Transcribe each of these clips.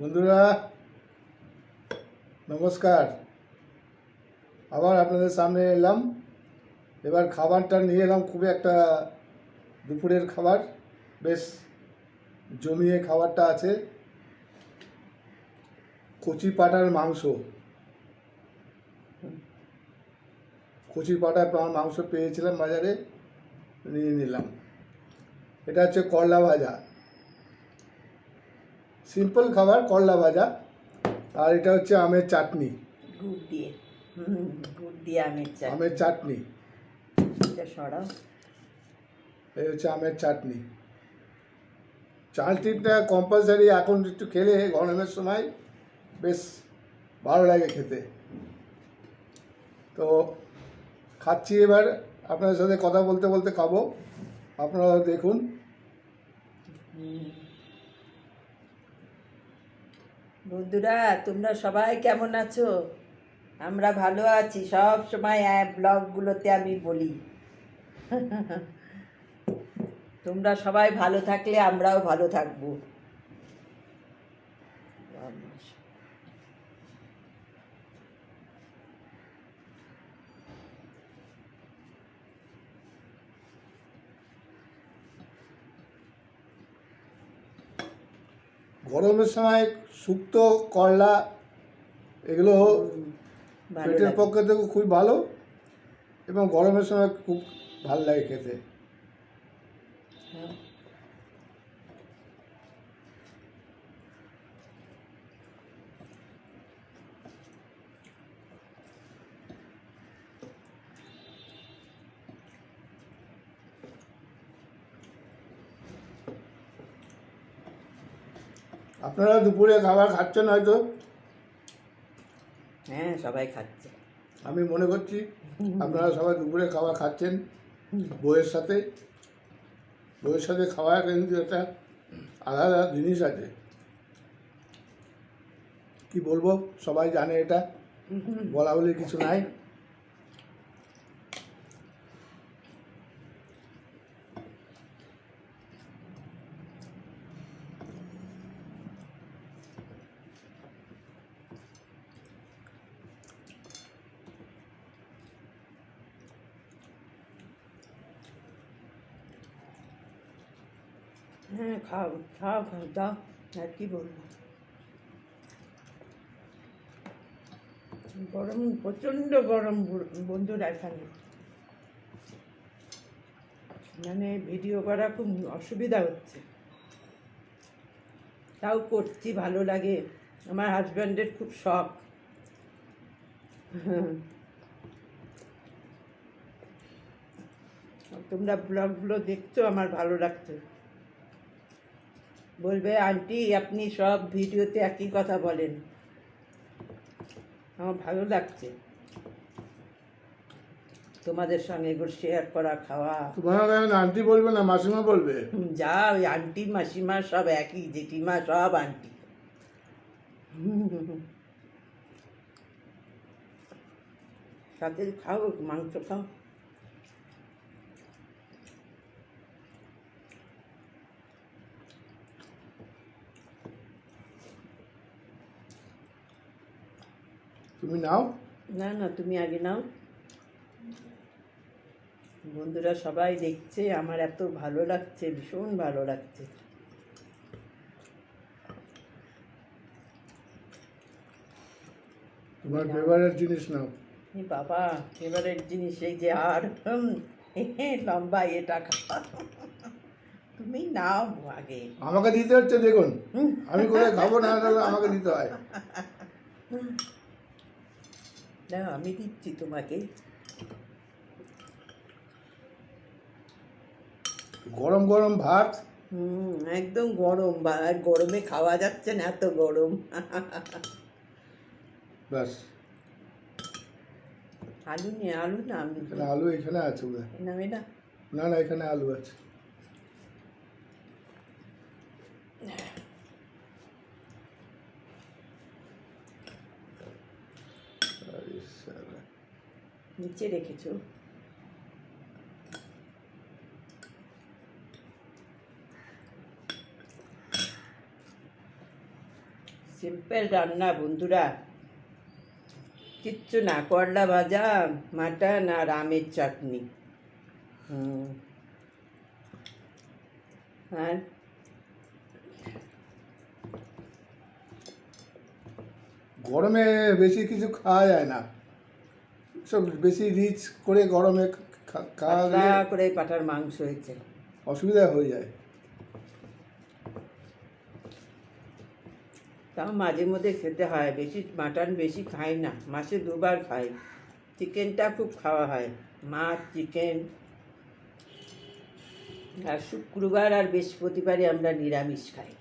বন্ধুরা নমস্কার। আবার আপনাদের সামনে এলাম। এবার খাবারটা নিয়ে এলাম, খুবই একটা দুপুরের খাবার, বেশ জমিয়ে খাবারটা আছে। কচি পাঁঠার মাংস, কচি পাঁঠার মাংস পেয়েছিলাম বাজারে, নিয়ে নিলাম। এটা হচ্ছে করলা ভাজা, সিম্পল খাবার করলা ভাজা। আর এটা হচ্ছে আমের চাটনি, গুড় দিয়ে গুড় দিয়ে আমের চাটনি। এটা সরাও। এই হচ্ছে আমের চাটনি। চাল টিপটা কম্পালসারি এখন একটু খেলে গরমের সময় বেশ ভালো লাগে খেতে। তো খাচ্ছি, এবার আপনাদের সাথে কথা বলতে বলতে খাবো, আপনারা দেখুন। বন্ধুরা, তোমরা সবাই কেমন আছো? আমরা ভালো আছি। সব সময় ব্লগগুলোতে আমি বলি তোমরা সবাই ভালো থাকলে আমরাও ভালো থাকবো। গরমের সময় শুক্তো করলা এগুলো ভালো পেটের লাগে। পক্ষে থেকে খুবই ভালো, এবং গরমের সময় খুব ভালো লাগে খেতে। হ্যাঁ। আপনারা দুপুরে খাবার খাচ্ছেন হয়তো, হ্যাঁ, সবাই খাচ্ছে। আমি মনে করছি আপনারা সবাই দুপুরে খাবার খাচ্ছেন বইয়ের সাথে। বইয়ের সাথে খাওয়া কিন্তু একটা আলাদা জিনিস আছে, কি বলবো, সবাই জানে, এটা বলা বলি কিছু নাই। হ্যাঁ, খাও খাও খাও, দাও। আর কি বলবো, গরম, প্রচণ্ড গরম বন্ধুরা এখানে। মানে ভিডিও করা খুব অসুবিধা হচ্ছে, তাও করছি, ভালো লাগে। আমার হাজব্যান্ডের খুব শখ। তোমরা ব্লগগুলো দেখছো, আমার ভালো লাগছে। বলবে, আন্টি আপনি সব ভিডিওতে একই কথা বলেন। আমার ভালো লাগছে তোমাদের সঙ্গে এগুলো শেয়ার করা, খাওয়া। তোমার আন্টি বলবে না, মাসিমা বলবে? যা, ওই আন্টি মাসিমা সব একই, জেঠিমা সব আন্টি। সাথে খাও, মাংস খাও। তুমি নাও। না না, তুমি আগে নাও। বন্ধুরা সবাই দেখছে, আমার এত ভালো লাগছে, ভীষণ ভালো লাগছে। তোমার ফেভারিট জিনিস নাও। এই বাবা, ফেভারিট জিনিস এই যে, আর লম্বা এটা খাওয়া। তুমি নাও আগে। আমাকে দিতে হচ্ছে, দেখুন আমি কোথায় খাবো না, তাহলে আমাকে দিতে হয়। না, আমি দিচ্ছি তোমাকে। গরম গরম ভাত। একদম গরম, আর গরমে খাওয়া যাচ্ছে না, এত গরম। ব্যাস। আলু নিয়ে, আলু না, আমি এখানে আলু এখানে আছে বোধ হয়। নামে না। না না, এখানে আলু আছে। আরে শালা। নিচে রেখেছো। সিম্পল রান্না বন্ধুরা, কিচ্ছু না, করলা ভাজা, মাটন আর আমের চাটনি। হুম। আর গরমে বেশি কিছু খাওয়া যায় না, সব বেশি রিচ করে গরমে খাওয়া পাতলা গেলে করে পাঠার মাংস হয়েছে। অসুবিধা হয়ে যায়। তাও মাঝে মধ্যে খেতে হয়, বেশি মাটন বেশি খাই না, মাসে 2 বার খাই। চিকেনটা খুব খাওয়া হয়, মাছ চিকেন। আর শুক্রবার আর বৃহস্পতিবারে আমরা নিরামিষ খাই।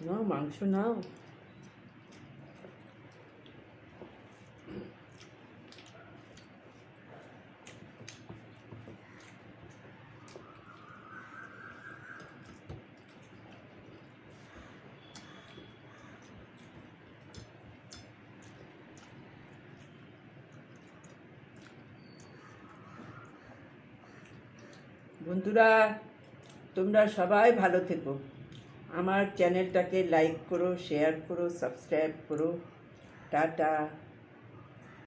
নাও মাংস নাও। বন্ধুরা, তোমরা সবাই ভালো থেকো। আমার চ্যানেলটাকে লাইক করো, শেয়ার করো, সাবস্ক্রাইব করো। টাটা।